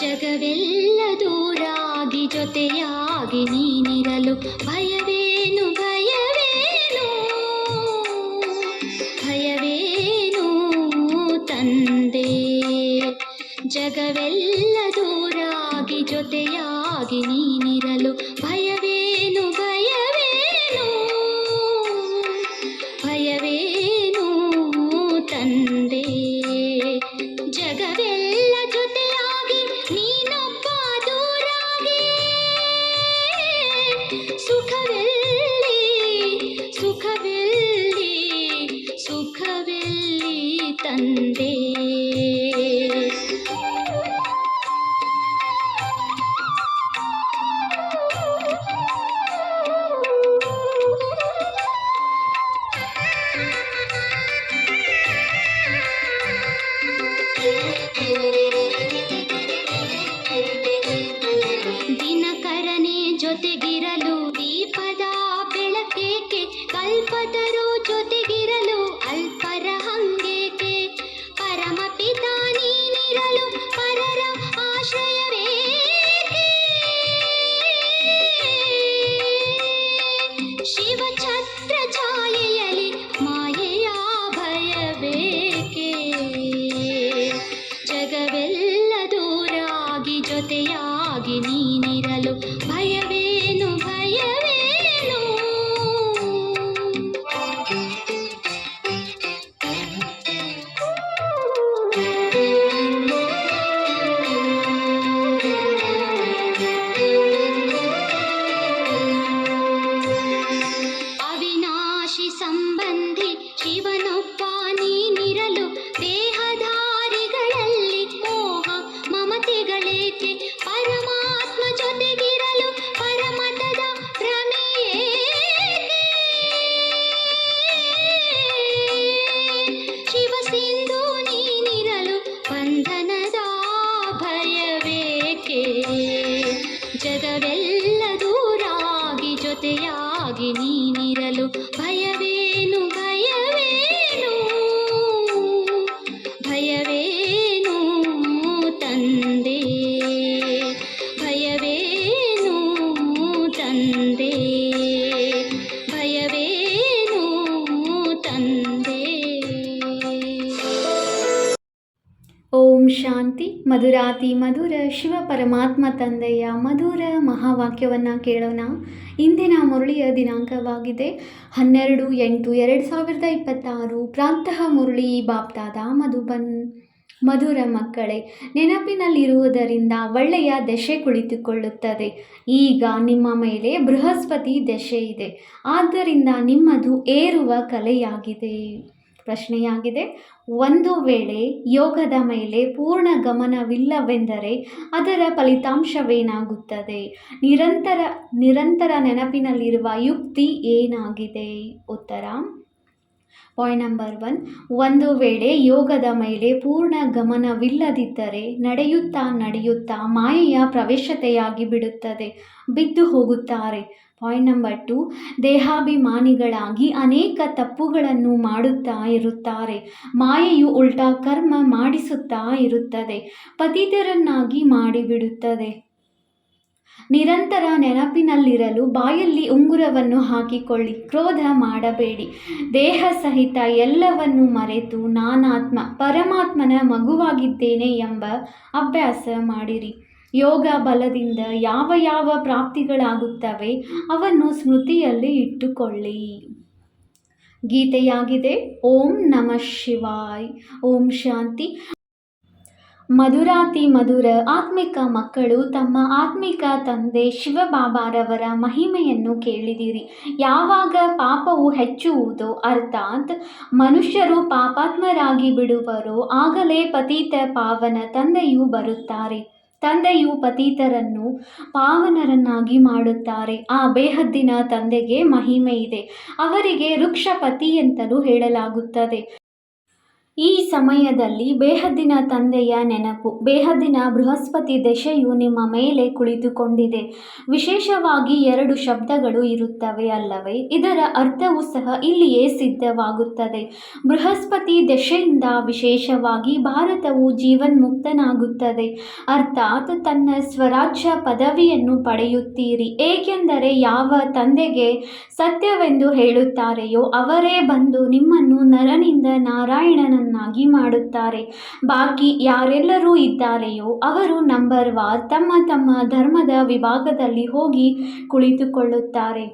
ಜಗವೆಲ್ಲ ದೂರಾಗಿ ಜೊತೆಯಾಗಿ ನೀನಿರಲು ಭಯವೇನು ಭಯವೇನು ಭಯವೇನು ತಂದೆ. ಜಗವೆಲ್ಲ ದೂರಾಗಿ ಜೊತೆಯಾಗಿ ನೀನಿರಲು ಭಯವೇನು ಭಯವೇನು ಭಯವೇನು ತಂದೆ. ಜಗವೆಲ್ಲ ಜೊತೆಯಾಗಿ ನೀನೊಬ್ಬ ದೂರಾಗಿ ಸುಖವೆಲ್ಲಿ ಸುಖವೆಲ್ಲಿ ಸುಖವೆಲ್ಲಿ ತಂದೆ. ದಿನಕರನೆ ಜೊತೆಗಿರಲು ದೀಪದ ಬೆಳಕೇಕೆ, ಕಲ್ಪತರು ಜೊತೆಗಿರಲು ಅಲ್ಪರ ಹಂಗೇಕೆ. ಪರಮಪಿತ ನೀನಿರಲು ಪರರ ಆಶ್ರಯವೇಕೆ. ಶಿವಛತ್ರ ಛಾಯೆಯಲಿ ಮಾಯೆಯ ಭಯಬೇಕೆ. ಜಗವೆಲ್ಲ ದೂರಾಗಿ ಜೊತೆಯಾಗಿ ನೀನಿರಲು ಭಯವೇನು ಭಯವೇನು. ಅವಿನಾಶಿ ಸಂಬಂಧಿ ಶಿವನೊಬ್ಬ ನೀನಿರಲು ದೇಹಧಾರಿಗಳಲ್ಲಿ ಮೋಹ ಮಮತೆಗಳೇಕೆ. ಪರಮಾತ್ಮ ಜೊತೆಗಿರಲು ಪರಮತದ ಭ್ರಮೆಯೇಕೆ. ಶಿವಸಿಂಧು ನೀನಿರಲು ಬಂಧನದ ಭಯವೇಕೆ. ಜಗವೆಲ್ಲ ದೂರಾಗಿ ಜೊತೆಯಾಗಿ ನೀನಿರಲು ಭಯವೇನು ಭಯವೇನು ಭಯವೇನು ತಂದೆ. ಭಯವೇನು ತಂದೆ ಭಯವೇನು ತಂದೆ. ಓಂ ಶಾಂತಿ. ಮಧುರಾತಿ ಮಧುರ ಶಿವ ಪರಮಾತ್ಮ ತಂದೆಯ ಮಧುರ ಮಹಾವಾಕ್ಯವನ್ನು ಕೇಳೋಣ. ಇಂದಿನ ಮುರಳಿಯ ದಿನಾಂಕವಾಗಿದೆ 12/8/2026. ಪ್ರಾತಃ ಮುರಳಿ ಬಾಪ್ದಾದ ಮಧುಬನ್. ಮಧುರ ಮಕ್ಕಳೇ, ನೆನಪಿನಲ್ಲಿರುವುದರಿಂದ ಒಳ್ಳೆಯ ದಶೆ ಕುಳಿತುಕೊಳ್ಳುತ್ತದೆ. ಈಗ ನಿಮ್ಮ ಮೇಲೆ ಬೃಹಸ್ಪತಿ ದಶೆ ಇದೆ, ಆದ್ದರಿಂದ ನಿಮ್ಮದು ಏರುವ ಕಲೆಯಾಗಿದೆ. ಪ್ರಶ್ನೆಯಾಗಿದೆ, ಒಂದು ವೇಳೆ ಯೋಗದ ಮೇಲೆ ಪೂರ್ಣ ಗಮನವಿಲ್ಲವೆಂದರೆ ಅದರ ಫಲಿತಾಂಶವೇನಾಗುತ್ತದೆ? ನಿರಂತರ ನೆನಪಿನಲ್ಲಿರುವ ಯುಕ್ತಿ ಏನಾಗಿದೆ? ಉತ್ತರ. ಪಾಯಿಂಟ್ ನಂಬರ್ 1, ಒಂದು ವೇಳೆ ಯೋಗದ ಮೇಲೆ ಪೂರ್ಣ ಗಮನವಿಲ್ಲದಿದ್ದರೆ ನಡೆಯುತ್ತಾ ಮಾಯೆಯ ಪ್ರವೇಶತೆಯಾಗಿ ಬಿಡುತ್ತದೆ, ಬಿದ್ದು ಹೋಗುತ್ತಾರೆ. ಪಾಯಿಂಟ್ ನಂಬರ್ 2, ದೇಹಾಭಿಮಾನಿಗಳಾಗಿ ಅನೇಕ ತಪ್ಪುಗಳನ್ನು ಮಾಡುತ್ತಾ ಇರುತ್ತಾರೆ. ಮಾಯೆಯು ಉಲ್ಟಾ ಕರ್ಮ ಮಾಡಿಸುತ್ತಾ ಇರುತ್ತದೆ, ಪತಿತರನ್ನಾಗಿ ಮಾಡಿಬಿಡುತ್ತದೆ. ನಿರಂತರ ನೆನಪಿನಲ್ಲಿರಲು ಬಾಯಲ್ಲಿ ಉಂಗುರವನ್ನು ಹಾಕಿಕೊಳ್ಳಿ. ಕ್ರೋಧ ಮಾಡಬೇಡಿ. ದೇಹ ಸಹಿತ ಎಲ್ಲವನ್ನು ಮರೆತು ನಾನಾತ್ಮ ಪರಮಾತ್ಮನ ಮಗುವಾಗಿದ್ದೇನೆ ಎಂಬ ಅಭ್ಯಾಸ ಮಾಡಿರಿ. ಯೋಗ ಬಲದಿಂದ ಯಾವ ಪ್ರಾಪ್ತಿಗಳಾಗುತ್ತವೆ ಅವನ್ನು ಸ್ಮೃತಿಯಲ್ಲಿ ಇಟ್ಟುಕೊಳ್ಳಿ. ಗೀತೆಯಾಗಿದೆ. ಓಂ ನಮಃ ಶಿವಾಯ್. ಓಂ ಶಾಂತಿ. ಮಧುರಾತಿ ಮಧುರ ಆತ್ಮಿಕ ಮಕ್ಕಳು, ತಮ್ಮ ಆತ್ಮಿಕ ತಂದೆ ಶಿವಬಾಬಾರವರ ಮಹಿಮೆಯನ್ನು ಕೇಳಿದಿರಿ. ಯಾವಾಗ ಪಾಪವು ಹೆಚ್ಚುವುದೋ, ಅರ್ಥಾತ್ ಮನುಷ್ಯರು ಪಾಪಾತ್ಮರಾಗಿ ಬಿಡುವರೋ, ಆಗಲೇ ಪತಿತ ಪಾವನ ತಂದೆಯು ಬರುತ್ತಾರೆ. ತಂದೆಯು ಪತಿತರನ್ನು ಪಾವನರನ್ನಾಗಿ ಮಾಡುತ್ತಾರೆ. ಆ ಬೇಹದ್ದಿನ ತಂದೆಗೆ ಮಹಿಮೆ ಇದೆ. ಅವರಿಗೆ ವೃಕ್ಷಪತಿ ಅಂತಲೂ ಹೇಳಲಾಗುತ್ತದೆ. ಈ ಸಮಯದಲ್ಲಿ ಬೇಹದ್ದಿನ ತಂದೆಯ ನೆನಪು, ಬೇಹದ್ದಿನ ಬೃಹಸ್ಪತಿ ದಶೆಯು ನಿಮ್ಮ ಮೇಲೆ ಕುಳಿತುಕೊಂಡಿದೆ. ವಿಶೇಷವಾಗಿ 2 ಶಬ್ದಗಳು ಇರುತ್ತವೆ ಅಲ್ಲವೇ? ಇದರ ಅರ್ಥವೂ ಸಹ ಇಲ್ಲಿಯೇ ಸಿದ್ಧವಾಗುತ್ತದೆ. ಬೃಹಸ್ಪತಿ ದಶೆಯಿಂದ ವಿಶೇಷವಾಗಿ ಭಾರತವು ಜೀವನ್ಮುಕ್ತನಾಗುತ್ತದೆ, ಅರ್ಥಾತ್ ತನ್ನ ಸ್ವರಾಜ್ಯ ಪದವಿಯನ್ನು ಪಡೆಯುತ್ತೀರಿ. ಏಕೆಂದರೆ ಯಾವ ತಂದೆಗೆ ಸತ್ಯವೆಂದು ಹೇಳುತ್ತಾರೆಯೋ ಅವರೇ ಬಂದು ನಿಮ್ಮನ್ನು ನರನಿಂದ ನಾರಾಯಣನನ್ನಾಗಿ ಮಾಡುತ್ತಾರೆ. ಬಾಕಿ ಯಾರೆಲ್ಲರೂ ಇದ್ದಾರೆಯೋ ಅವರು ನಂಬರ್ ವಾರ್ ತಮ್ಮ ತಮ್ಮ ಧರ್ಮದ ವಿಭಾಗದಲ್ಲಿ ಹೋಗಿ ಕುಳಿತುಕೊಳ್ಳುತ್ತಾರೆ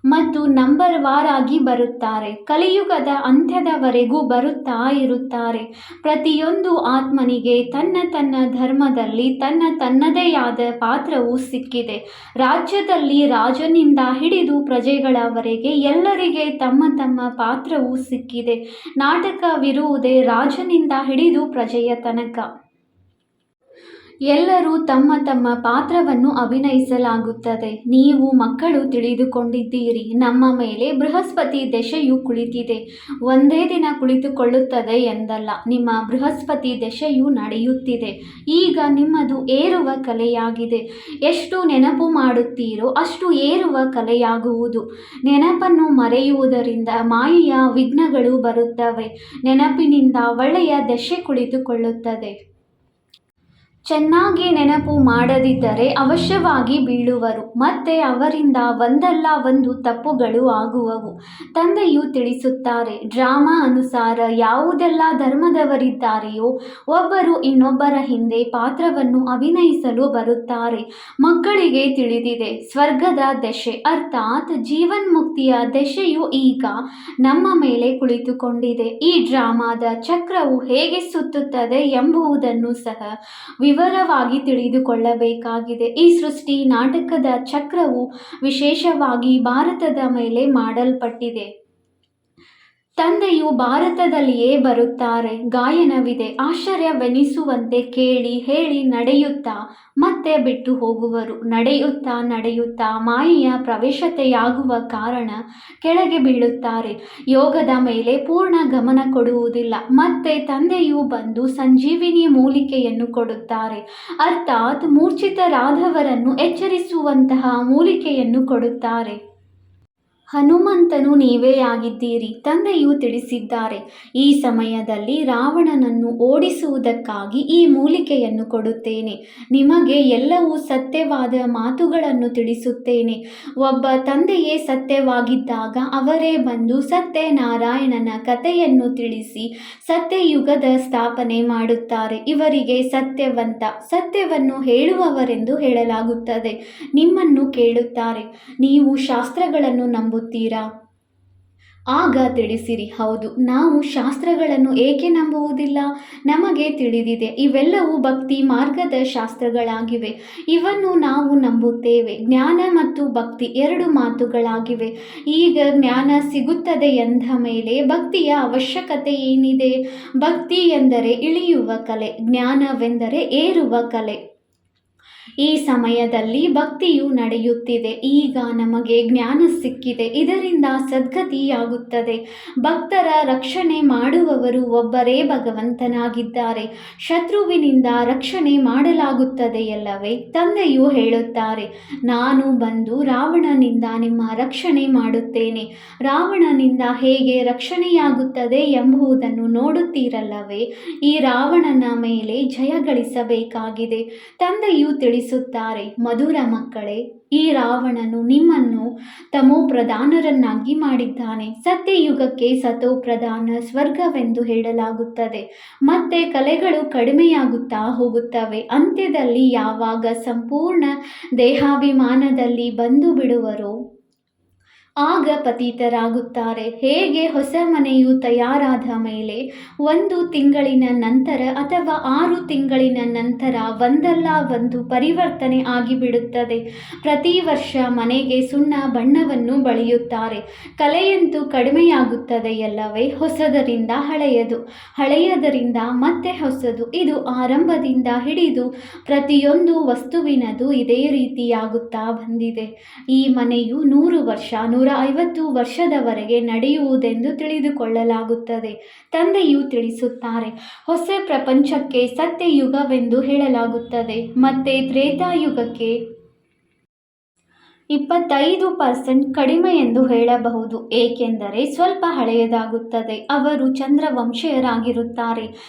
ಮತ್ತು ನಂಬರ್ ವಾರ್ ಆಗಿ ಬರುತ್ತಾರೆ. ಕಲಿಯುಗದ ಅಂತ್ಯದವರೆಗೂ ಬರುತ್ತಾ ಇರುತ್ತಾರೆ. ಪ್ರತಿಯೊಂದು ಆತ್ಮನಿಗೆ ತನ್ನ ತನ್ನ ಧರ್ಮದಲ್ಲಿ ತನ್ನದೇ ಆದ ಪಾತ್ರವು ಸಿಕ್ಕಿದೆ. ರಾಜ್ಯದಲ್ಲಿ ರಾಜನಿಂದ ಹಿಡಿದು ಪ್ರಜೆಗಳವರೆಗೆ ಎಲ್ಲರಿಗೆ ತಮ್ಮ ತಮ್ಮ ಪಾತ್ರವು ಸಿಕ್ಕಿದೆ. ನಾಟಕವಿರುವುದೇ ರಾಜನಿಂದ ಹಿಡಿದು ಪ್ರಜೆಯ ತನಕ. ಎಲ್ಲರೂ ತಮ್ಮ ತಮ್ಮ ಪಾತ್ರವನ್ನು ಅಭಿನಯಿಸಲಾಗುತ್ತದೆ. ನೀವು ಮಕ್ಕಳು ತಿಳಿದುಕೊಂಡಿದ್ದೀರಿ, ನಮ್ಮ ಮೇಲೆ ಬೃಹಸ್ಪತಿ ದಶೆಯು ಕುಳಿತಿದೆ. ಒಂದೇ ದಿನ ಕುಳಿತುಕೊಳ್ಳುತ್ತದೆ ಎಂದಲ್ಲ, ನಿಮ್ಮ ಬೃಹಸ್ಪತಿ ದಶೆಯು ನಡೆಯುತ್ತಿದೆ. ಈಗ ನಿಮ್ಮದು ಏರುವ ಕಲೆಯಾಗಿದೆ. ಎಷ್ಟು ನೆನಪು ಮಾಡುತ್ತೀರೋ ಅಷ್ಟು ಏರುವ ಕಲೆಯಾಗುವುದು. ನೆನಪನ್ನು ಮರೆಯುವುದರಿಂದ ಮಾಯೆಯ ವಿಘ್ನಗಳು ಬರುತ್ತವೆ. ನೆನಪಿನಿಂದ ಒಳ್ಳೆಯ ದಶೆ ಕುಳಿತುಕೊಳ್ಳುತ್ತದೆ. ಚೆನ್ನಾಗಿ ನೆನಪು ಮಾಡದಿದ್ದರೆ ಅವಶ್ಯವಾಗಿ ಬೀಳುವರು. ಮತ್ತೆ ಅವರಿಂದ ಒಂದಲ್ಲ ಒಂದು ತಪ್ಪುಗಳು ಆಗುವವು. ತಂದೆಯು ತಿಳಿಸುತ್ತಾರೆ, ಡ್ರಾಮಾ ಅನುಸಾರ ಯಾವುದೆಲ್ಲ ಧರ್ಮದವರಿದ್ದಾರೆಯೋ ಒಬ್ಬರು ಇನ್ನೊಬ್ಬರ ಹಿಂದೆ ಪಾತ್ರವನ್ನು ಅಭಿನಯಿಸಲು ಬರುತ್ತಾರೆ. ಮಕ್ಕಳಿಗೆ ತಿಳಿದಿದೆ, ಸ್ವರ್ಗದ ದಶೆ ಅರ್ಥಾತ್ ಜೀವನ್ಮುಕ್ತಿಯ ದಶೆಯು ಈಗ ನಮ್ಮ ಮೇಲೆ ಕುಳಿತುಕೊಂಡಿದೆ. ಈ ಡ್ರಾಮಾದ ಚಕ್ರವು ಹೇಗೆ ಸುತ್ತುತ್ತದೆ ಎಂಬುದನ್ನು ಸಹ ವಿವರವಾಗಿ ತಿಳಿದುಕೊಳ್ಳಬೇಕಾಗಿದೆ. ಈ ಸೃಷ್ಟಿ ನಾಟಕದ ಚಕ್ರವು ವಿಶೇಷವಾಗಿ ಭಾರತದ ಮೇಲೆ ಮಾಡಲ್ಪಟ್ಟಿದೆ. ತಂದೆಯು ಭಾರತದಲ್ಲಿಯೇ ಬರುತ್ತಾರೆ. ಗಾಯನವಿದೆ. ಆಶ್ಚರ್ಯವೆನಿಸುವಂತೆ ಕೇಳಿ ಹೇಳಿ ನಡೆಯುತ್ತಾ ಮತ್ತೆ ಬಿಟ್ಟು ಹೋಗುವರು. ನಡೆಯುತ್ತಾ ನಡೆಯುತ್ತಾ ಮಾಯೆಯ ಪ್ರವೇಶತೆಯಾಗುವ ಕಾರಣ ಕೆಳಗೆ ಬೀಳುತ್ತಾರೆ. ಯೋಗದ ಮೇಲೆ ಪೂರ್ಣ ಗಮನ ಕೊಡುವುದಿಲ್ಲ. ಮತ್ತೆ ತಂದೆಯು ಬಂದು ಸಂಜೀವಿನಿ ಮೂಲಿಕೆಯನ್ನು ಕೊಡುತ್ತಾರೆ, ಅರ್ಥಾತ್ ಮೂರ್ಛಿತರಾದವರನ್ನು ಎಚ್ಚರಿಸುವಂತಹ ಮೂಲಿಕೆಯನ್ನು ಕೊಡುತ್ತಾರೆ. ಹನುಮಂತನು ನೀವೇ ಆಗಿದ್ದೀರಿ. ತಂದೆಯು ತಿಳಿಸಿದ್ದಾರೆ, ಈ ಸಮಯದಲ್ಲಿ ರಾವಣನನ್ನು ಓಡಿಸುವುದಕ್ಕಾಗಿ ಈ ಮೂಲಿಕೆಯನ್ನು ಕೊಡುತ್ತೇನೆ. ನಿಮಗೆ ಎಲ್ಲವೂ ಸತ್ಯವಾದ ಮಾತುಗಳನ್ನು ತಿಳಿಸುತ್ತೇನೆ. ಒಬ್ಬ ತಂದೆಯೇ ಸತ್ಯವಾಗಿದ್ದಾಗ ಅವರೇ ಬಂದು ಸತ್ಯನಾರಾಯಣನ ಕಥೆಯನ್ನು ತಿಳಿಸಿ ಸತ್ಯಯುಗದ ಸ್ಥಾಪನೆ ಮಾಡುತ್ತಾರೆ. ಇವರಿಗೆ ಸತ್ಯವಂತ, ಸತ್ಯವನ್ನು ಹೇಳುವವರೆಂದು ಹೇಳಲಾಗುತ್ತದೆ. ನಿಮ್ಮನ್ನು ಕೇಳುತ್ತಾರೆ, ನೀವು ಶಾಸ್ತ್ರಗಳನ್ನು ನಂಬುತ್ತೀರಾ? ಆಗ ತಿಳಿಸಿರಿ, ಹೌದು, ನಾವು ಶಾಸ್ತ್ರಗಳನ್ನು ಏಕೆ ನಂಬುವುದಿಲ್ಲ? ನಮಗೆ ತಿಳಿದಿದೆ, ಇವೆಲ್ಲವೂ ಭಕ್ತಿ ಮಾರ್ಗದ ಶಾಸ್ತ್ರಗಳಾಗಿವೆ. ಇವನ್ನು ನಾವು ನಂಬುತ್ತೇವೆ. ಜ್ಞಾನ ಮತ್ತು ಭಕ್ತಿ 2 ಮಾತುಗಳಾಗಿವೆ. ಈಗ ಜ್ಞಾನ ಸಿಗುತ್ತದೆ ಎಂದ ಮೇಲೆ ಭಕ್ತಿಯ ಅವಶ್ಯಕತೆ ಏನಿದೆ? ಭಕ್ತಿ ಎಂದರೆ ಇಳಿಯುವ ಕಲೆ, ಜ್ಞಾನವೆಂದರೆ ಏರುವ ಕಲೆ. ಈ ಸಮಯದಲ್ಲಿ ಭಕ್ತಿಯು ನಡೆಯುತ್ತಿದೆ. ಈಗ ನಮಗೆ ಜ್ಞಾನ ಸಿಕ್ಕಿದೆ. ಇದರಿಂದ ಸದ್ಗತಿಯಾಗುತ್ತದೆ. ಭಕ್ತರ ರಕ್ಷಣೆ ಮಾಡುವವರು ಒಬ್ಬರೇ ಭಗವಂತನಾಗಿದ್ದಾರೆ. ಶತ್ರುವಿನಿಂದ ರಕ್ಷಣೆ ಮಾಡಲಾಗುತ್ತದೆಯಲ್ಲವೇ? ತಂದೆಯು ಹೇಳುತ್ತಾರೆ, ನಾನು ಬಂದು ರಾವಣನಿಂದ ನಿಮ್ಮ ರಕ್ಷಣೆ ಮಾಡುತ್ತೇನೆ. ರಾವಣನಿಂದ ಹೇಗೆ ರಕ್ಷಣೆಯಾಗುತ್ತದೆ ಎಂಬುದನ್ನು ನೋಡುತ್ತೀರಲ್ಲವೇ? ಈ ರಾವಣನ ಮೇಲೆ ಜಯಗಳಿಸಬೇಕಾಗಿದೆ. ತಂದೆಯು ತಿಳಿಸುತ್ತಾರೆ, ಮಧುರ ಮಕ್ಕಳೇ, ಈ ರಾವಣನು ನಿಮ್ಮನ್ನು ತಮೋಪ್ರಧಾನರನ್ನಾಗಿ ಮಾಡಿದ್ದಾನೆ. ಸತ್ಯಯುಗಕ್ಕೆ ಸತೋಪ್ರಧಾನ ಸ್ವರ್ಗವೆಂದು ಹೇಳಲಾಗುತ್ತದೆ. ಮತ್ತೆ ಕಲೆಗಳು ಕಡಿಮೆಯಾಗುತ್ತಾ ಹೋಗುತ್ತವೆ. ಅಂತ್ಯದಲ್ಲಿ ಯಾವಾಗ ಸಂಪೂರ್ಣ ದೇಹಾಭಿಮಾನದಲ್ಲಿ ಬಂದು ಬಿಡುವರೋ ಆಗ ಪತಿತರಾಗುತ್ತಾರೆ. ಹೇಗೆ ಹೊಸ ಮನೆಯು ತಯಾರಾದ ಮೇಲೆ 1 ತಿಂಗಳಿನ ನಂತರ ಅಥವಾ 6 ತಿಂಗಳಿನ ನಂತರ ಒಂದಲ್ಲ ಒಂದು ಪರಿವರ್ತನೆ ಆಗಿಬಿಡುತ್ತದೆ. ಪ್ರತಿ ವರ್ಷ ಮನೆಗೆ ಸುಣ್ಣ ಬಣ್ಣವನ್ನು ಬಳಿಯುತ್ತಾರೆ. ಕಲೆಯಂತೂ ಕಡಿಮೆಯಾಗುತ್ತದೆಯಲ್ಲವೇ? ಹೊಸದರಿಂದ ಹಳೆಯದು, ಹಳೆಯದರಿಂದ ಮತ್ತೆ ಹೊಸದು, ಇದು ಆರಂಭದಿಂದ ಹಿಡಿದು ಪ್ರತಿಯೊಂದು ವಸ್ತುವಿನದು ಇದೇ ರೀತಿಯಾಗುತ್ತಾ ಬಂದಿದೆ. ಈ ಮನೆಯು 100 ವರ್ಷ 150 ವರ್ಷದವರೆಗೆ ನಡೆಯುವುದೆಂದು ತಿಳಿದುಕೊಳ್ಳಲಾಗುತ್ತದೆ. ತಂದೆಯು ತಿಳಿಸುತ್ತಾರೆ, ಹೊಸ ಪ್ರಪಂಚಕ್ಕೆ ಸತ್ಯಯುಗವೆಂದು ಹೇಳಲಾಗುತ್ತದೆ. ಮತ್ತೆ ತ್ರೇತಾಯುಗಕ್ಕೆ 25% ಕಡಿಮೆ ಎಂದು ಹೇಳಬಹುದು, ಏಕೆಂದರೆ ಸ್ವಲ್ಪ ಹಳೆಯದಾಗುತ್ತದೆ. ಅವರು ಚಂದ್ರವಂಶೀಯರಾಗಿರುತ್ತಾರೆ.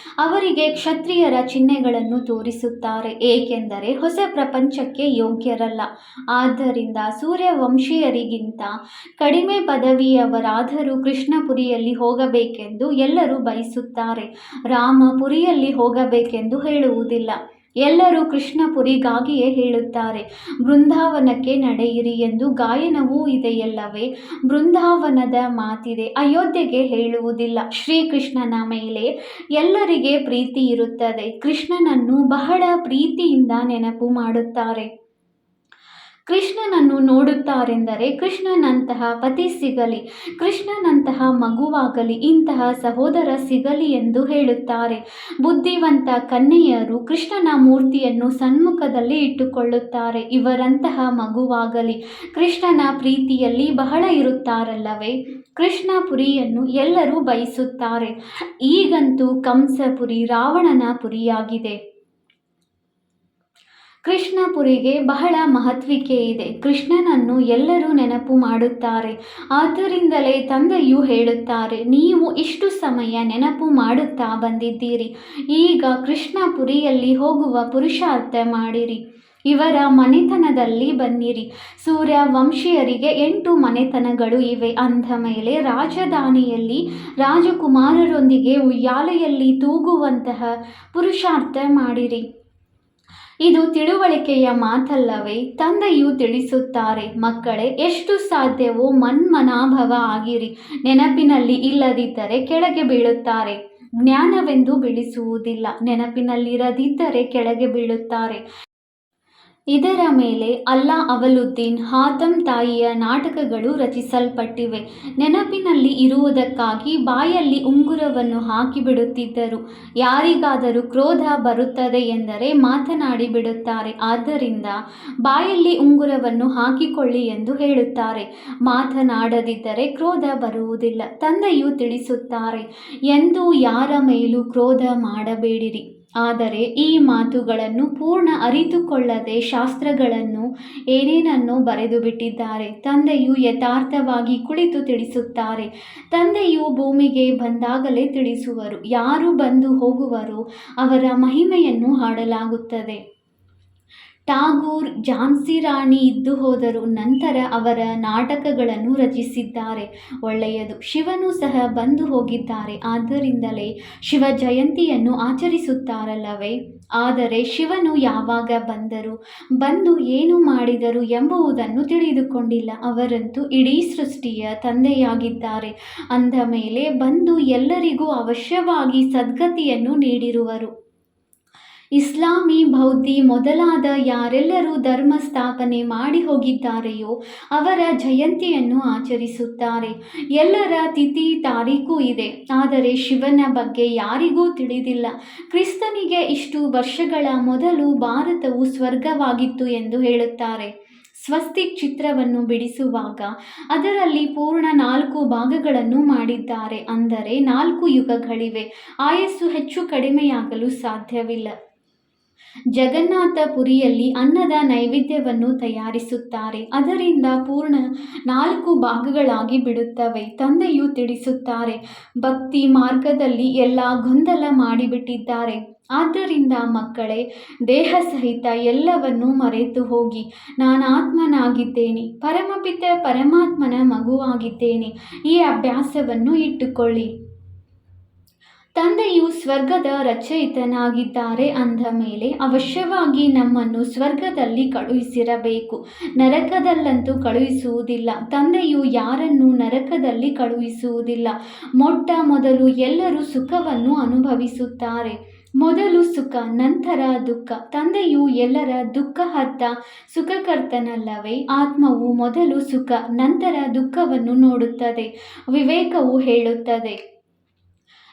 ಅವರಿಗೆ ಕ್ಷತ್ರಿಯರ ಚಿಹ್ನೆಗಳನ್ನು ತೋರಿಸುತ್ತಾರೆ, ಏಕೆಂದರೆ ಹೊಸ ಪ್ರಪಂಚಕ್ಕೆ ಯೋಗ್ಯರಲ್ಲ. ಆದ್ದರಿಂದ ಸೂರ್ಯವಂಶೀಯರಿಗಿಂತ ಕಡಿಮೆ ಪದವಿಯವರಾದರೂ ಕೃಷ್ಣಪುರಿಯಲ್ಲಿ ಹೋಗಬೇಕೆಂದು ಎಲ್ಲರೂ ಬಯಸುತ್ತಾರೆ. ರಾಮ ಪುರಿಯಲ್ಲಿ ಹೋಗಬೇಕೆಂದು ಹೇಳುವುದಿಲ್ಲ. ಎಲ್ಲರೂ ಕೃಷ್ಣಪುರಿಗಾಗಿಯೇ ಹೇಳುತ್ತಾರೆ. ಬೃಂದಾವನಕ್ಕೆ ನಡೆಯಿರಿ ಎಂದು ಗಾಯನವೂ ಇದೆಯಲ್ಲವೇ? ಬೃಂದಾವನದ ಮಾತಿದೆ, ಅಯೋಧ್ಯೆಗೆ ಹೇಳುವುದಿಲ್ಲ. ಶ್ರೀಕೃಷ್ಣನ ಮೇಲೆ ಎಲ್ಲರಿಗೆ ಪ್ರೀತಿ ಇರುತ್ತದೆ. ಕೃಷ್ಣನನ್ನು ಬಹಳ ಪ್ರೀತಿಯಿಂದ ನೆನಪು ಮಾಡುತ್ತಾರೆ. ಕೃಷ್ಣನನ್ನು ನೋಡುತ್ತಾರೆಂದರೆ ಕೃಷ್ಣನಂತಹ ಪತಿ ಸಿಗಲಿ, ಕೃಷ್ಣನಂತಹ ಮಗುವಾಗಲಿ, ಇಂತಹ ಸಹೋದರ ಸಿಗಲಿ ಎಂದು ಹೇಳುತ್ತಾರೆ. ಬುದ್ಧಿವಂತ ಕನ್ಯೆಯರು ಕೃಷ್ಣನ ಮೂರ್ತಿಯನ್ನು ಸನ್ಮುಖದಲ್ಲಿ ಇಟ್ಟುಕೊಳ್ಳುತ್ತಾರೆ. ಇವರಂತಹ ಮಗುವಾಗಲಿ, ಕೃಷ್ಣನ ಪ್ರೀತಿಯಲ್ಲಿ ಬಹಳ ಇರುತ್ತಾರಲ್ಲವೇ? ಕೃಷ್ಣಪುರಿಯನ್ನು ಎಲ್ಲರೂ ಬಯಸುತ್ತಾರೆ. ಈಗಂತೂ ಕಂಸಪುರಿ ರಾವಣನ ಪುರಿಯಾಗಿದೆ. ಕೃಷ್ಣಪುರಿಗೆ ಬಹಳ ಮಹತ್ವಿಕೆ ಇದೆ. ಕೃಷ್ಣನನ್ನು ಎಲ್ಲರೂ ನೆನಪು ಮಾಡುತ್ತಾರೆ. ಆದ್ದರಿಂದಲೇ ತಂದೆಯು ಹೇಳುತ್ತಾರೆ, ನೀವು ಇಷ್ಟು ಸಮಯ ನೆನಪು ಮಾಡುತ್ತಾ ಬಂದಿದ್ದೀರಿ. ಈಗ ಕೃಷ್ಣಪುರಿಯಲ್ಲಿ ಹೋಗುವ ಪುರುಷಾರ್ಥ ಮಾಡಿರಿ. ಇವರ ಮನೆತನದಲ್ಲಿ ಬನ್ನಿರಿ. ಸೂರ್ಯವಂಶೀಯರಿಗೆ 8 ಮನೆತನಗಳು ಇವೆ. ಅಂದ ಮೇಲೆ ರಾಜಧಾನಿಯಲ್ಲಿ ರಾಜಕುಮಾರರೊಂದಿಗೆ ಉಯ್ಯಾಲೆಯಲ್ಲಿ ತೂಗುವಂತಹ ಪುರುಷಾರ್ಥ ಮಾಡಿರಿ. ಇದು ತಿಳುವಳಿಕೆಯ ಮಾತಲ್ಲವೇ? ತಂದೆಯು ತಿಳಿಸುತ್ತಾರೆ, ಮಕ್ಕಳೇ, ಎಷ್ಟು ಸಾಧ್ಯವೋ ಮನ್ಮನಾಭವ ಆಗಿರಿ. ನೆನಪಿನಲ್ಲಿ ಇಲ್ಲದಿದ್ದರೆ ಕೆಳಗೆ ಬೀಳುತ್ತಾರೆ. ಜ್ಞಾನವೆಂದು ಬೀಳಿಸುವುದಿಲ್ಲ. ನೆನಪಿನಲ್ಲಿರದಿದ್ದರೆ ಕೆಳಗೆ ಬೀಳುತ್ತಾರೆ. ಇದರ ಮೇಲೆ ಅಲ್ಲಾ ಅವಲುದ್ದೀನ್ ಹಾತಮ್ ತಾಯಿಯ ನಾಟಕಗಳು ರಚಿಸಲ್ಪಟ್ಟಿವೆ. ನೆನಪಿನಲ್ಲಿ ಇರುವುದಕ್ಕಾಗಿ ಬಾಯಲ್ಲಿ ಉಂಗುರವನ್ನು ಹಾಕಿಬಿಡುತ್ತಿದ್ದರು. ಯಾರಿಗಾದರೂ ಕ್ರೋಧ ಬರುತ್ತದೆ ಎಂದರೆ ಮಾತನಾಡಿ ಬಿಡುತ್ತಾರೆ. ಆದ್ದರಿಂದ ಬಾಯಲ್ಲಿ ಉಂಗುರವನ್ನು ಹಾಕಿಕೊಳ್ಳಿ ಎಂದು ಹೇಳುತ್ತಾರೆ. ಮಾತನಾಡದಿದ್ದರೆ ಕ್ರೋಧ ಬರುವುದಿಲ್ಲ. ತಂದೆಯು ತಿಳಿಸುತ್ತಾರೆ, ಎಂದೂ ಯಾರ ಮೇಲೂ ಕ್ರೋಧ ಮಾಡಬೇಡಿರಿ. ಆದರೆ ಈ ಮಾತುಗಳನ್ನು ಪೂರ್ಣ ಅರಿತುಕೊಳ್ಳದೆ ಶಾಸ್ತ್ರಗಳನ್ನು ಏನೇನನ್ನೋ ಬರೆದು ಬಿಟ್ಟಿದ್ದಾರೆ. ತಂದೆಯು ಯಥಾರ್ಥವಾಗಿ ಕುಳಿತು ತಿಳಿಸುತ್ತಾರೆ. ತಂದೆಯು ಭೂಮಿಗೆ ಬಂದಾಗಲೇ ತಿಳಿಸುವರು. ಯಾರು ಬಂದು ಹೋಗುವರೋ ಅವರ ಮಹಿಮೆಯನ್ನು ಹಾಡಲಾಗುತ್ತದೆ. ಟಾಗೂರ್ ಝಾನ್ಸಿ ರಾಣಿ ಇದ್ದು ಹೋದರು. ನಂತರ ಅವರ ನಾಟಕಗಳನ್ನು ರಚಿಸಿದ್ದಾರೆ. ಒಳ್ಳೆಯದು. ಶಿವನು ಸಹ ಬಂದು ಹೋಗಿದ್ದಾರೆ. ಆದ್ದರಿಂದಲೇ ಶಿವ ಜಯಂತಿಯನ್ನು ಆಚರಿಸುತ್ತಾರಲ್ಲವೇ? ಆದರೆ ಶಿವನು ಯಾವಾಗ ಬಂದರು, ಬಂದು ಏನು ಮಾಡಿದರು ಎಂಬುದನ್ನು ತಿಳಿದುಕೊಂಡಿಲ್ಲ. ಅವರಂತೂ ಇಡೀ ಸೃಷ್ಟಿಯ ತಂದೆಯಾಗಿದ್ದಾರೆ. ಅಂದ ಮೇಲೆ ಬಂದು ಎಲ್ಲರಿಗೂ ಅವಶ್ಯವಾಗಿ ಸದ್ಗತಿಯನ್ನು ನೀಡಿರುವರು. ಇಸ್ಲಾಮಿ, ಬೌದ್ಧಿ ಮೊದಲಾದ ಯಾರೆಲ್ಲರೂ ಧರ್ಮ ಸ್ಥಾಪನೆ ಮಾಡಿ ಹೋಗಿದ್ದಾರೆಯೋ ಅವರ ಜಯಂತಿಯನ್ನು ಆಚರಿಸುತ್ತಾರೆ. ಎಲ್ಲರ ತಿಥಿ ತಾರೀಖು ಇದೆ. ಆದರೆ ಶಿವನ ಬಗ್ಗೆ ಯಾರಿಗೂ ತಿಳಿದಿಲ್ಲ. ಕ್ರಿಸ್ತನಿಗೆ ಇಷ್ಟು ವರ್ಷಗಳ ಮೊದಲು ಭಾರತವು ಸ್ವರ್ಗವಾಗಿತ್ತು ಎಂದು ಹೇಳುತ್ತಾರೆ. ಸ್ವಸ್ತಿಕ್ ಚಿತ್ರವನ್ನು ಬಿಡಿಸುವಾಗ ಅದರಲ್ಲಿ ಪೂರ್ಣ 4 ಭಾಗಗಳನ್ನು ಮಾಡಿದ್ದಾರೆ. ಅಂದರೆ 4 ಯುಗಗಳಿವೆ. ಆಯಸ್ಸು ಹೆಚ್ಚು ಕಡಿಮೆಯಾಗಲು ಸಾಧ್ಯವಿಲ್ಲ. ಜಗನ್ನಾಥ ಪುರಿಯಲ್ಲಿ ಅನ್ನದ ನೈವೇದ್ಯವನ್ನು ತಯಾರಿಸುತ್ತಾರೆ. ಅದರಿಂದ ಪೂರ್ಣ 4 ಭಾಗಗಳಾಗಿ ಬಿಡುತ್ತವೆ. ತಂದೆಯು ತಿಳಿಸುತ್ತಾರೆ, ಭಕ್ತಿ ಮಾರ್ಗದಲ್ಲಿ ಎಲ್ಲ ಗೊಂದಲ ಮಾಡಿಬಿಟ್ಟಿದ್ದಾರೆ. ಆದ್ದರಿಂದ ಮಕ್ಕಳೇ, ದೇಹ ಸಹಿತ ಎಲ್ಲವನ್ನೂ ಮರೆತು ಹೋಗಿ ನಾನಾತ್ಮನಾಗಿದ್ದೇನೆ, ಪರಮಪಿತ ಪರಮಾತ್ಮನ ಮಗುವಾಗಿದ್ದೇನೆ, ಈ ಅಭ್ಯಾಸವನ್ನು ಇಟ್ಟುಕೊಳ್ಳಿ. ತಂದೆಯು ಸ್ವರ್ಗದ ರಚಯಿತನಾಗಿದ್ದಾರೆ ಅಂದ ಮೇಲೆ ಅವಶ್ಯವಾಗಿ ನಮ್ಮನ್ನು ಸ್ವರ್ಗದಲ್ಲಿ ಕಳುಹಿಸಿರಬೇಕು. ನರಕದಲ್ಲಂತೂ ಕಳುಹಿಸುವುದಿಲ್ಲ. ತಂದೆಯು ಯಾರನ್ನೂ ನರಕದಲ್ಲಿ ಕಳುಹಿಸುವುದಿಲ್ಲ. ಮೊಟ್ಟ ಮೊದಲು ಎಲ್ಲರೂ ಸುಖವನ್ನು ಅನುಭವಿಸುತ್ತಾರೆ. ಮೊದಲು ಸುಖ, ನಂತರ ದುಃಖ. ತಂದೆಯು ಎಲ್ಲರ ದುಃಖಹರ್ತ ಸುಖಕರ್ತನಲ್ಲವೇ? ಆತ್ಮವು ಮೊದಲು ಸುಖ, ನಂತರ ದುಃಖವನ್ನು ನೋಡುತ್ತದೆ. ವಿವೇಕವು ಹೇಳುತ್ತದೆ,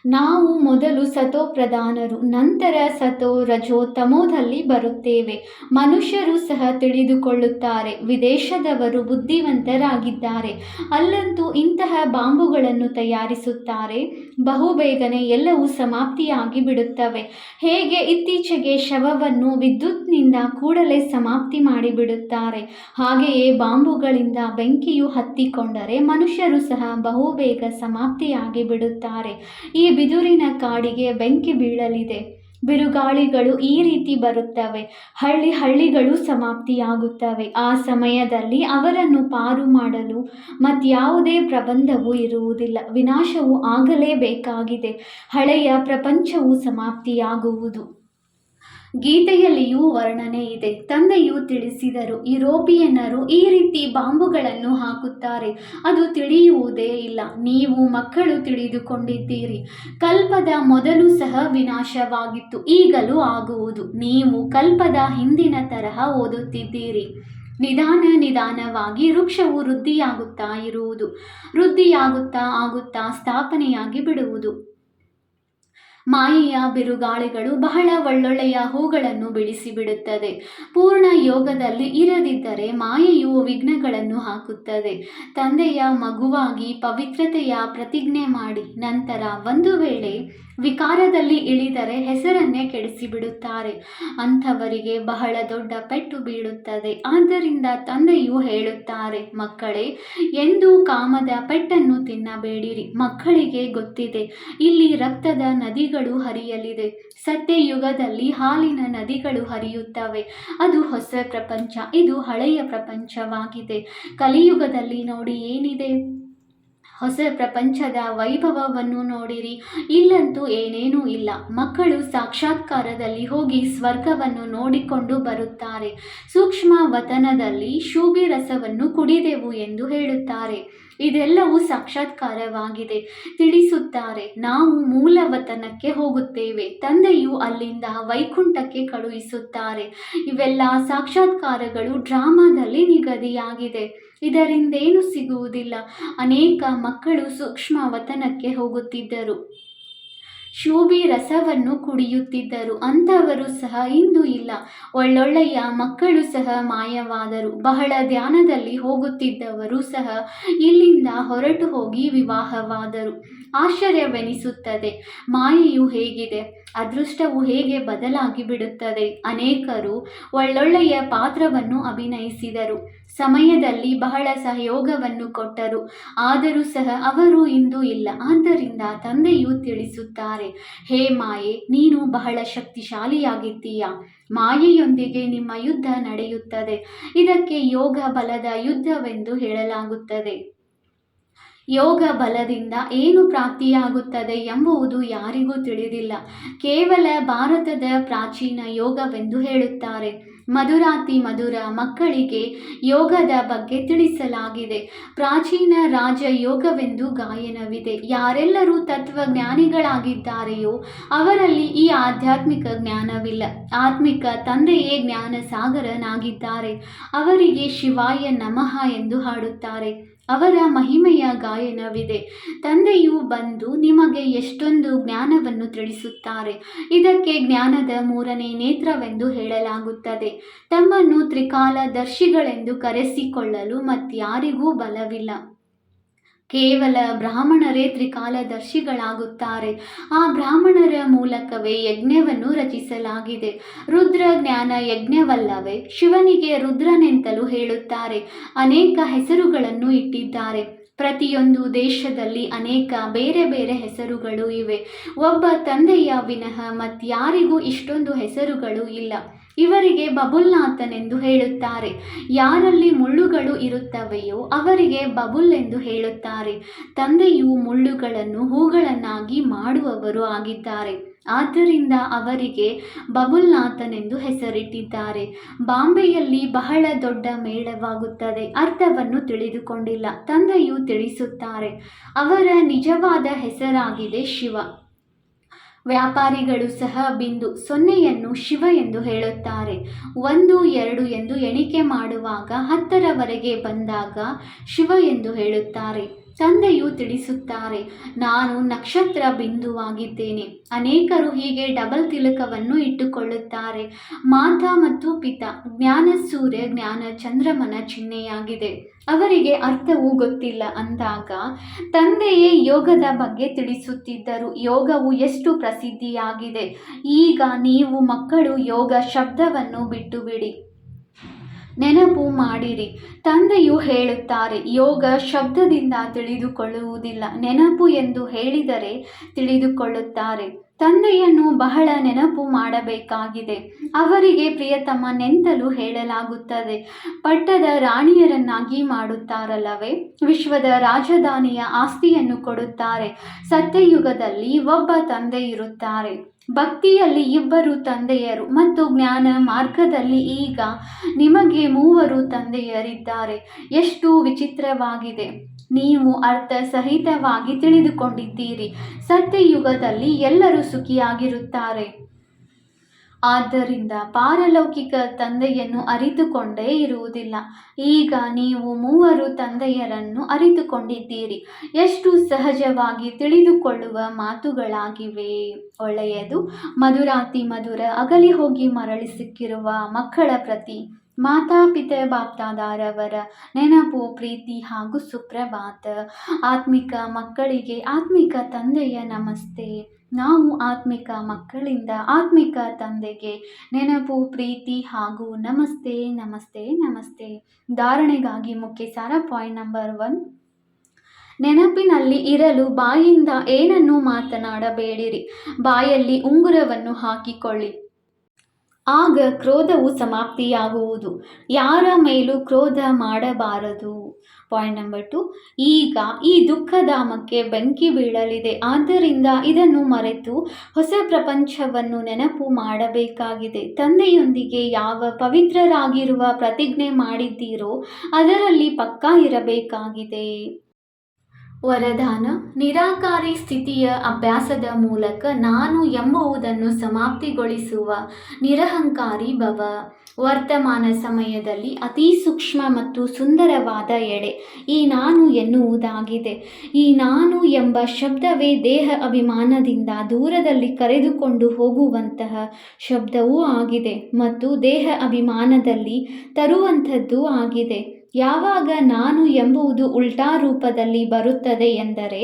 ನಾವು ಮೊದಲು ಸತೋ ಪ್ರಧಾನರು, ನಂತರ ಸತೋ ರಜೋ ತಮೋದಲ್ಲಿ ಬರುತ್ತೇವೆ. ಮನುಷ್ಯರು ಸಹ ತಿಳಿದುಕೊಳ್ಳುತ್ತಾರೆ. ವಿದೇಶದವರು ಬುದ್ಧಿವಂತರಾಗಿದ್ದಾರೆ. ಅಲ್ಲಂತೂ ಇಂತಹ ಬಾಂಬುಗಳನ್ನು ತಯಾರಿಸುತ್ತಾರೆ. ಬಹುಬೇಗನೆ ಎಲ್ಲವೂ ಸಮಾಪ್ತಿಯಾಗಿ ಬಿಡುತ್ತವೆ. ಹೇಗೆ ಇತ್ತೀಚೆಗೆ ಶವವನ್ನು ವಿದ್ಯುತ್ನಿಂದ ಕೂಡಲೇ ಸಮಾಪ್ತಿ ಮಾಡಿಬಿಡುತ್ತಾರೆ, ಹಾಗೆಯೇ ಬಾಂಬುಗಳಿಂದ ಬೆಂಕಿಯು ಹತ್ತಿಕೊಂಡರೆ ಮನುಷ್ಯರು ಸಹ ಬಹುಬೇಗ ಸಮಾಪ್ತಿಯಾಗಿ ಬಿಡುತ್ತಾರೆ. ಈ ಬಿದುರಿನ ಕಾಡಿಗೆ ಬೆಂಕಿ ಬೀಳಲಿದೆ. ಬಿರುಗಾಳಿಗಳು ಈ ರೀತಿ ಬರುತ್ತವೆ. ಹಳ್ಳಿಗಳು ಸಮಾಪ್ತಿಯಾಗುತ್ತವೆ. ಆ ಸಮಯದಲ್ಲಿ ಅವರನ್ನು ಪಾರು ಮಾಡಲು ಮತ್ಯಾವುದೇ ಪ್ರಬಂಧವೂ ಇರುವುದಿಲ್ಲ. ವಿನಾಶವು ಆಗಲೇಬೇಕಾಗಿದೆ. ಹಳೆಯ ಪ್ರಪಂಚವು ಸಮಾಪ್ತಿಯಾಗುವುದು. ಗೀತೆಯಲ್ಲಿಯೂ ವರ್ಣನೆ ಇದೆ. ತಂದೆಯು ತಿಳಿಸಿದರು, ಯುರೋಪಿಯನ್ನರು ಈ ರೀತಿ ಬಾಂಬುಗಳನ್ನು ಹಾಕುತ್ತಾರೆ. ಅದು ತಿಳಿಯುವುದೇ ಇಲ್ಲ. ನೀವು ಮಕ್ಕಳು ತಿಳಿದುಕೊಂಡಿದ್ದೀರಿ. ಕಲ್ಪದ ಮೊದಲು ಸಹ ವಿನಾಶವಾಗಿತ್ತು, ಈಗಲೂ ಆಗುವುದು. ನೀವು ಕಲ್ಪದ ಹಿಂದಿನ ತರಹ ಓದುತ್ತಿದ್ದೀರಿ. ನಿಧಾನವಾಗಿ ವೃಕ್ಷವು ವೃದ್ಧಿಯಾಗುತ್ತಾ ಇರುವುದು, ವೃದ್ಧಿಯಾಗುತ್ತಾ ಸ್ಥಾಪನೆಯಾಗಿ ಬಿಡುವುದು. ಮಾಯೆಯ ಬಿರುಗಾಳಿಗಳು ಬಹಳ ಒಳ್ಳೊಳ್ಳೆಯ ಹೂಗಳನ್ನು ಬಿಡಿಸಿಬಿಡುತ್ತದೆ. ಪೂರ್ಣ ಯೋಗದಲ್ಲಿ ಇರದಿದ್ದರೆ ಮಾಯೆಯು ವಿಘ್ನಗಳನ್ನು ಹಾಕುತ್ತದೆ. ತಂದೆಯ ಮಗುವಾಗಿ ಪವಿತ್ರತೆಯ ಪ್ರತಿಜ್ಞೆ ಮಾಡಿ ನಂತರ ಒಂದು ವೇಳೆ ವಿಕಾರದಲ್ಲಿ ಇಳಿದರೆ ಹೆಸರನ್ನೇ ಕೆಡಿಸಿಬಿಡುತ್ತಾರೆ. ಅಂಥವರಿಗೆ ಬಹಳ ದೊಡ್ಡ ಪೆಟ್ಟು ಬೀಳುತ್ತದೆ. ಆದ್ದರಿಂದ ತಂದೆಯು ಹೇಳುತ್ತಾರೆ, ಮಕ್ಕಳೇ, ಎಂದೂ ಕಾಮದ ಪೆಟ್ಟನ್ನು ತಿನ್ನಬೇಡಿರಿ. ಮಕ್ಕಳಿಗೆ ಗೊತ್ತಿದೆ, ಇಲ್ಲಿ ರಕ್ತದ ನದಿಗಳು ಹರಿಯಲಿದೆ. ಸತ್ಯಯುಗದಲ್ಲಿ ಹಾಲಿನ ನದಿಗಳು ಹರಿಯುತ್ತವೆ. ಅದು ಹೊಸ ಪ್ರಪಂಚ, ಇದು ಹಳೆಯ ಪ್ರಪಂಚವಾಗಿದೆ. ಕಲಿಯುಗದಲ್ಲಿ ನೋಡಿ ಏನಿದೆ? ಹೊಸ ಪ್ರಪಂಚದ ವೈಭವವನ್ನು ನೋಡಿರಿ. ಇಲ್ಲಂತೂ ಏನೇನೂ ಇಲ್ಲ. ಮಕ್ಕಳು ಸಾಕ್ಷಾತ್ಕಾರದಲ್ಲಿ ಹೋಗಿ ಸ್ವರ್ಗವನ್ನು ನೋಡಿಕೊಂಡು ಬರುತ್ತಾರೆ. ಸೂಕ್ಷ್ಮ ವತನದಲ್ಲಿ ಶೂಭಿ ರಸವನ್ನು ಕುಡಿದೆವು ಎಂದು ಹೇಳುತ್ತಾರೆ. ಇದೆಲ್ಲವೂ ಸಾಕ್ಷಾತ್ಕಾರವಾಗಿದೆ. ತಿಳಿಸುತ್ತಾರೆ, ನಾವು ಮೂಲ ವತನಕ್ಕೆ ಹೋಗುತ್ತೇವೆ. ತಂದೆಯು ಅಲ್ಲಿಂದ ವೈಕುಂಠಕ್ಕೆ ಕಳುಹಿಸುತ್ತಾರೆ. ಇವೆಲ್ಲ ಸಾಕ್ಷಾತ್ಕಾರಗಳು ಡ್ರಾಮಾದಲ್ಲಿ ನಿಗದಿಯಾಗಿದೆ. ಇದರಿಂದೇನು ಸಿಗುವುದಿಲ್ಲ. ಅನೇಕ ಮಕ್ಕಳು ಸೂಕ್ಷ್ಮ ವತನಕ್ಕೆ ಹೋಗುತ್ತಿದ್ದರು, ಶೂಭಿ ರಸವನ್ನು ಕುಡಿಯುತ್ತಿದ್ದರು. ಅಂಥವರು ಸಹ ಇಂದು ಇಲ್ಲ. ಒಳ್ಳೊಳ್ಳೆಯ ಮಕ್ಕಳು ಸಹ ಮಾಯವಾದರು. ಬಹಳ ಧ್ಯಾನದಲ್ಲಿ ಹೋಗುತ್ತಿದ್ದವರು ಸಹ ಇಲ್ಲಿಂದ ಹೊರಟು ಹೋಗಿ ವಿವಾಹವಾದರು. ಆಶ್ಚರ್ಯವೆನಿಸುತ್ತದೆ. ಮಾಯೆಯು ಹೇಗಿದೆ, ಅದೃಷ್ಟವು ಹೇಗೆ ಬದಲಾಗಿ ಬಿಡುತ್ತದೆ. ಅನೇಕರು ಒಳ್ಳೊಳ್ಳೆಯ ಪಾತ್ರವನ್ನು ಅಭಿನಯಿಸಿದರು, ಸಮಯದಲ್ಲಿ ಬಹಳ ಸಹಯೋಗವನ್ನು ಕೊಟ್ಟರು. ಆದರೂ ಸಹ ಅವರು ಇಂದು ಇಲ್ಲ. ಆದ್ದರಿಂದ ತಂದೆಯು ತಿಳಿಸುತ್ತಾರೆ, ಹೇ ಮಾಯೆ, ನೀನು ಬಹಳ ಶಕ್ತಿಶಾಲಿಯಾಗಿದ್ದೀಯಾ. ಮಾಯೆಯೊಂದಿಗೆ ನಿಮ್ಮ ಯುದ್ಧ ನಡೆಯುತ್ತದೆ. ಇದಕ್ಕೆ ಯೋಗ ಬಲದ ಯುದ್ಧವೆಂದು ಹೇಳಲಾಗುತ್ತದೆ. ಯೋಗ ಬಲದಿಂದ ಏನು ಪ್ರಾಪ್ತಿಯಾಗುತ್ತದೆ ಎಂಬುದು ಯಾರಿಗೂ ತಿಳಿದಿಲ್ಲ. ಕೇವಲ ಭಾರತದ ಪ್ರಾಚೀನ ಯೋಗವೆಂದು ಹೇಳುತ್ತಾರೆ. ಮಧುರಾತಿ ಮಧುರ ಮಕ್ಕಳಿಗೆ ಯೋಗದ ಬಗ್ಗೆ ತಿಳಿಸಲಾಗಿದೆ. ಪ್ರಾಚೀನ ರಾಜಯೋಗವೆಂದು ಗಾಯನವಿದೆ. ಯಾರೆಲ್ಲರೂ ತತ್ವಜ್ಞಾನಿಗಳಾಗಿದ್ದಾರೆಯೋ ಅವರಲ್ಲಿ ಈ ಆಧ್ಯಾತ್ಮಿಕ ಜ್ಞಾನವಿಲ್ಲ. ಆತ್ಮಿಕ ತಂದೆಯೇ ಜ್ಞಾನ ಸಾಗರನಾಗಿದ್ದಾರೆ. ಅವರಿಗೆ ಶಿವಾಯ ನಮಃ ಎಂದು ಹಾಡುತ್ತಾರೆ. ಅವರ ಮಹಿಮೆಯ ಗಾಯನವಿದೆ. ತಂದೆಯು ಬಂದು ನಿಮಗೆ ಎಷ್ಟೊಂದು ಜ್ಞಾನವನ್ನು ತಿಳಿಸುತ್ತಾರೆ. ಇದಕ್ಕೆ ಜ್ಞಾನದ ಮೂರನೇ ನೇತ್ರವೆಂದು ಹೇಳಲಾಗುತ್ತದೆ. ತಮ್ಮನ್ನು ತ್ರಿಕಾಲದರ್ಶಿಗಳೆಂದು ಕರೆಸಿಕೊಳ್ಳಲು ಮತ್ಯಾರಿಗೂ ಬಲವಿಲ್ಲ. ಕೇವಲ ಬ್ರಾಹ್ಮಣರೇ ತ್ರಿಕಾಲದರ್ಶಿಗಳಾಗುತ್ತಾರೆ. ಆ ಬ್ರಾಹ್ಮಣರ ಮೂಲಕವೇ ಯಜ್ಞವನ್ನು ರಚಿಸಲಾಗಿದೆ. ರುದ್ರ ಜ್ಞಾನ ಯಜ್ಞವಲ್ಲವೇ? ಶಿವನಿಗೆ ರುದ್ರನೆಂತಲೂ ಹೇಳುತ್ತಾರೆ. ಅನೇಕ ಹೆಸರುಗಳನ್ನು ಇಟ್ಟಿದ್ದಾರೆ. ಪ್ರತಿಯೊಂದು ದೇಶದಲ್ಲಿ ಅನೇಕ ಬೇರೆ ಬೇರೆ ಹೆಸರುಗಳು ಇವೆ. ಒಬ್ಬ ತಂದೆಯ ವಿನಃ ಮತ್ಯಾರಿಗೂ ಇಷ್ಟೊಂದು ಹೆಸರುಗಳು ಇಲ್ಲ. ಇವರಿಗೆ ಬಬುಲ್ನಾಥನೆಂದು ಹೇಳುತ್ತಾರೆ. ಯಾರಲ್ಲಿ ಮುಳ್ಳುಗಳು ಇರುತ್ತವೆಯೋ ಅವರಿಗೆ ಬಬುಲ್ ಎಂದು ಹೇಳುತ್ತಾರೆ. ತಂದೆಯು ಮುಳ್ಳುಗಳನ್ನು ಹೂಗಳನ್ನಾಗಿ ಮಾಡುವವರು ಆಗಿದ್ದಾರೆ. ಆದ್ದರಿಂದ ಅವರಿಗೆ ಬಬುಲ್ನಾಥನೆಂದು ಹೆಸರಿಟ್ಟಿದ್ದಾರೆ. ಬಾಂಬೆಯಲ್ಲಿ ಬಹಳ ದೊಡ್ಡ ಮೇಳವಾಗುತ್ತದೆ. ಅರ್ಥವನ್ನು ತಿಳಿದುಕೊಂಡಿಲ್ಲ. ತಂದೆಯು ತಿಳಿಸುತ್ತಾರೆ. ಅವರ ನಿಜವಾದ ಹೆಸರಾಗಿದೆ ಶಿವ. ವ್ಯಾಪಾರಿಗಳು ಸಹ ಬಿಂದು 0ಯನ್ನು ಶಿವ ಎಂದು ಹೇಳುತ್ತಾರೆ. 1, 2 ಎಂದು ಎಣಿಕೆ ಮಾಡುವಾಗ 10ರವರೆಗೆ ಬಂದಾಗ ಶಿವ ಎಂದು ಹೇಳುತ್ತಾರೆ. ತಂದೆಯು ತಿಳಿಸುತ್ತಾರೆ, ನಾನು ನಕ್ಷತ್ರ ಬಿಂದುವಾಗಿದ್ದೇನೆ. ಅನೇಕರು ಹೀಗೆ ಡಬಲ್ ತಿಲಕವನ್ನು ಇಟ್ಟುಕೊಳ್ಳುತ್ತಾರೆ. ಮಾತಾ ಮತ್ತು ಪಿತಾ ಜ್ಞಾನ ಸೂರ್ಯ ಜ್ಞಾನ ಚಂದ್ರಮನ ಚಿಹ್ನೆಯಾಗಿದೆ. ಅವರಿಗೆ ಅರ್ಥವೂ ಗೊತ್ತಿಲ್ಲ ಅಂದಾಗ ತಂದೆಯೇ ಯೋಗದ ಬಗ್ಗೆ ತಿಳಿಸುತ್ತಿದ್ದರು. ಯೋಗವು ಎಷ್ಟು ಪ್ರಸಿದ್ಧಿಯಾಗಿದೆ. ಈಗ ನೀವು ಮಕ್ಕಳು ಯೋಗ ಶಬ್ದವನ್ನು ಬಿಟ್ಟು ಬಿಡಿ, ನೆನಪು ಮಾಡಿರಿ. ತಂದೆಯು ಹೇಳುತ್ತಾರೆ, ಯೋಗ ಶಬ್ದದಿಂದ ತಿಳಿದುಕೊಳ್ಳುವುದಿಲ್ಲ, ನೆನಪು ಎಂದು ಹೇಳಿದರೆ ತಿಳಿದುಕೊಳ್ಳುತ್ತಾರೆ. ತಂದೆಯನ್ನು ಬಹಳ ನೆನಪು ಮಾಡಬೇಕಾಗಿದೆ. ಅವರಿಗೆ ಪ್ರಿಯತಮನೆಂತಲೂ ಹೇಳಲಾಗುತ್ತದೆ. ಪಟ್ಟದ ರಾಣಿಯರನ್ನಾಗಿ ಮಾಡುತ್ತಾರಲ್ಲವೇ, ವಿಶ್ವದ ರಾಜಧಾನಿಯ ಆಸ್ತಿಯನ್ನು ಕೊಡುತ್ತಾರೆ. ಸತ್ಯಯುಗದಲ್ಲಿ ಒಬ್ಬ ತಂದೆ ಇರುತ್ತಾರೆ. ಭಕ್ತಿಯಲ್ಲಿ 2 ತಂದೆಯರು ಮತ್ತು ಜ್ಞಾನ ಮಾರ್ಗದಲ್ಲಿ ಈಗ ನಿಮಗೆ 3 ತಂದೆಯರಿದ್ದಾರೆ. ಎಷ್ಟು ವಿಚಿತ್ರವಾಗಿದೆ. ನೀವು ಅರ್ಥ ಸಹಿತವಾಗಿ ತಿಳಿದುಕೊಂಡಿದ್ದೀರಿ. ಸತ್ಯಯುಗದಲ್ಲಿ ಎಲ್ಲರೂ ಸುಖಿಯಾಗಿರುತ್ತಾರೆ. ಆದ್ದರಿಂದ ಪಾರಲೌಕಿಕ ತಂದೆಯನ್ನು ಅರಿತುಕೊಂಡೇ ಇರುವುದಿಲ್ಲ. ಈಗ ನೀವು 3 ತಂದೆಯರನ್ನು ಅರಿತುಕೊಂಡಿದ್ದೀರಿ. ಎಷ್ಟು ಸಹಜವಾಗಿ ತಿಳಿದುಕೊಳ್ಳುವ ಮಾತುಗಳಾಗಿವೆ. ಒಳ್ಳೆಯದು. ಮಧುರಾತಿ ಮಧುರ ಅಗಲಿ ಹೋಗಿ ಮರಳಿ ಸಿಕ್ಕಿರುವ ಮಕ್ಕಳ ಪ್ರತಿ ಮಾತಾಪಿತ ಬಾಪ್ದಾದಾರವರ ನೆನಪು, ಪ್ರೀತಿ ಹಾಗೂ ಸುಪ್ರಭಾತ. ಆತ್ಮಿಕ ಮಕ್ಕಳಿಗೆ ಆತ್ಮಿಕ ತಂದೆಯ ನಮಸ್ತೆ. ನಾವು ಆತ್ಮಿಕ ಮಕ್ಕಳಿಂದ ಆತ್ಮಿಕ ತಂದೆಗೆ ನೆನಪು, ಪ್ರೀತಿ ಹಾಗೂ ನಮಸ್ತೆ ನಮಸ್ತೆ ನಮಸ್ತೆ. ಧಾರಣೆಗಾಗಿ ಮುಖ್ಯ ಸಾರ ಪಾಯಿಂಟ್ ನಂಬರ್ 1. ನೆನಪಿನಲ್ಲಿ ಇರಲು ಬಾಯಿಂದ ಏನನ್ನೂ ಮಾತನಾಡಬೇಡಿರಿ. ಬಾಯಲ್ಲಿ ಉಂಗುರವನ್ನು ಹಾಕಿಕೊಳ್ಳಿ. ಆಗ ಕ್ರೋಧವು ಸಮಾಪ್ತಿಯಾಗುವುದು. ಯಾರ ಮೇಲೂ ಕ್ರೋಧ ಮಾಡಬಾರದು. Point number 2. ಈಗ ಈ ದುಃಖಧಾಮಕ್ಕೆ ಬೆಂಕಿ ಬೀಳಲಿದೆ. ಆದ್ದರಿಂದ ಇದನ್ನು ಮರೆತು ಹೊಸ ಪ್ರಪಂಚವನ್ನು ನೆನಪು ಮಾಡಬೇಕಾಗಿದೆ. ತಂದೆಯೊಂದಿಗೆ ಯಾವ ಪವಿತ್ರರಾಗಿರುವ ಪ್ರತಿಜ್ಞೆ ಮಾಡಿದ್ದೀರೋ ಅದರಲ್ಲಿ ಪಕ್ಕಾ ಇರಬೇಕಾಗಿದೆ. ವರದಾನ: ನಿರಾಕಾರಿ ಸ್ಥಿತಿಯ ಅಭ್ಯಾಸದ ಮೂಲಕ ನಾನು ಎಂಬುದನ್ನು ಸಮಾಪ್ತಿಗೊಳಿಸುವ ನಿರಹಂಕಾರಿ ಭವ. ವರ್ತಮಾನ ಸಮಯದಲ್ಲಿ ಅತಿ ಸೂಕ್ಷ್ಮ ಮತ್ತು ಸುಂದರವಾದ ಎಡೆ ಈ ನಾನು ಎನ್ನುವುದಾಗಿದೆ. ಈ ನಾನು ಎಂಬ ಶಬ್ದವೇ ದೇಹ ಅಭಿಮಾನದಿಂದ ದೂರದಲ್ಲಿ ಕರೆದುಕೊಂಡು ಹೋಗುವಂತಹ ಶಬ್ದವೂ ಆಗಿದೆ ಮತ್ತು ದೇಹ ಅಭಿಮಾನದಲ್ಲಿ ತರುವಂಥದ್ದೂ ಆಗಿದೆ. ಯಾವಾಗ ನಾನು ಎಂಬುದು ಉಲ್ಟಾ ರೂಪದಲ್ಲಿ ಬರುತ್ತದೆ ಎಂದರೆ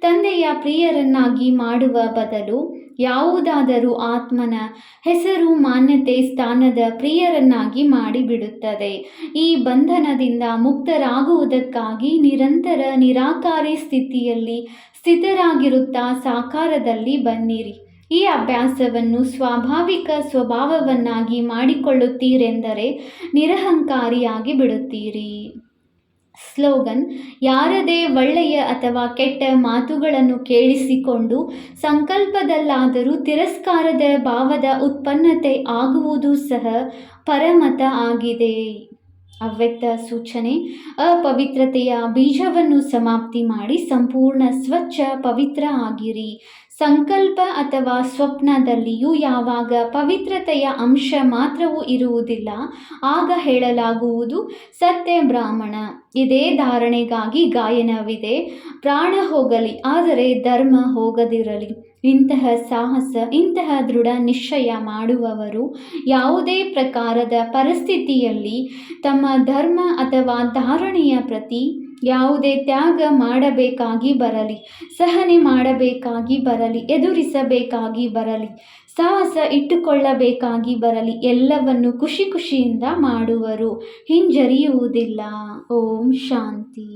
ತಂದೆಯ ಪ್ರಿಯರನ್ನಾಗಿ ಮಾಡುವ ಬದಲು ಯಾವುದಾದರೂ ಆತ್ಮನ ಹೆಸರು, ಮಾನ್ಯತೆ, ಸ್ಥಾನದ ಪ್ರಿಯರನ್ನಾಗಿ ಮಾಡಿಬಿಡುತ್ತದೆ. ಈ ಬಂಧನದಿಂದ ಮುಕ್ತರಾಗುವುದಕ್ಕಾಗಿ ನಿರಂತರ ನಿರಾಕಾರಿ ಸ್ಥಿತಿಯಲ್ಲಿ ಸ್ಥಿತರಾಗಿರುತ್ತಾ ಸಾಕಾರದಲ್ಲಿ ಬನ್ನಿರಿ. ಈ ಅಭ್ಯಾಸವನ್ನು ಸ್ವಾಭಾವಿಕ ಸ್ವಭಾವವನ್ನಾಗಿ ಮಾಡಿಕೊಳ್ಳುತ್ತೀರೆಂದರೆ ನಿರಹಂಕಾರಿಯಾಗಿ ಬಿಡುತ್ತೀರಿ. ಸ್ಲೋಗನ್: ಯಾರದೇ ಒಳ್ಳೆಯ ಅಥವಾ ಕೆಟ್ಟ ಮಾತುಗಳನ್ನು ಕೇಳಿಸಿಕೊಂಡು ಸಂಕಲ್ಪದಲ್ಲಾದರೂ ತಿರಸ್ಕಾರದ ಭಾವದ ಉತ್ಪನ್ನತೆ ಆಗುವುದು ಸಹ ಪರಮತ ಆಗಿದೆ. ಅವ್ಯಕ್ತ ಸೂಚನೆ: ಅಪವಿತ್ರತೆಯ ಬೀಜವನ್ನು ಸಮಾಪ್ತಿ ಮಾಡಿ ಸಂಪೂರ್ಣ ಸ್ವಚ್ಛ ಪವಿತ್ರ ಆಗಿರಿ. ಸಂಕಲ್ಪ ಅಥವಾ ಸ್ವಪ್ನದಲ್ಲಿಯೂ ಯಾವಾಗ ಪವಿತ್ರತೆಯ ಅಂಶ ಮಾತ್ರವೂ ಇರುವುದಿಲ್ಲ ಆಗ ಹೇಳಲಾಗುವುದು ಸತ್ಯ ಬ್ರಾಹ್ಮಣ. ಇದೇ ಧಾರಣೆಗಾಗಿ ಗಾಯನವಿದೆ. ಪ್ರಾಣ ಹೋಗಲಿ ಆದರೆ ಧರ್ಮ ಹೋಗದಿರಲಿ. ಇಂತಹ ಸಾಹಸ, ಇಂತಹ ದೃಢ ನಿಶ್ಚಯ ಮಾಡುವವರು ಯಾವುದೇ ಪ್ರಕಾರದ ಪರಿಸ್ಥಿತಿಯಲ್ಲಿ ತಮ್ಮ ಧರ್ಮ ಅಥವಾ ಧಾರಣೆಯ ಪ್ರತಿ ಯಾವುದೇ ತ್ಯಾಗ ಮಾಡಬೇಕಾಗಿ ಬರಲಿ, ಸಹನೆ ಮಾಡಬೇಕಾಗಿ ಬರಲಿ, ಎದುರಿಸಬೇಕಾಗಿ ಬರಲಿ, ಸಾಹಸ ಇಟ್ಟುಕೊಳ್ಳಬೇಕಾಗಿ ಬರಲಿ, ಎಲ್ಲವನ್ನು ಖುಷಿಯಿಂದ ಮಾಡುವರು, ಹಿಂಜರಿಯುವುದಿಲ್ಲ. ಓಂ ಶಾಂತಿ.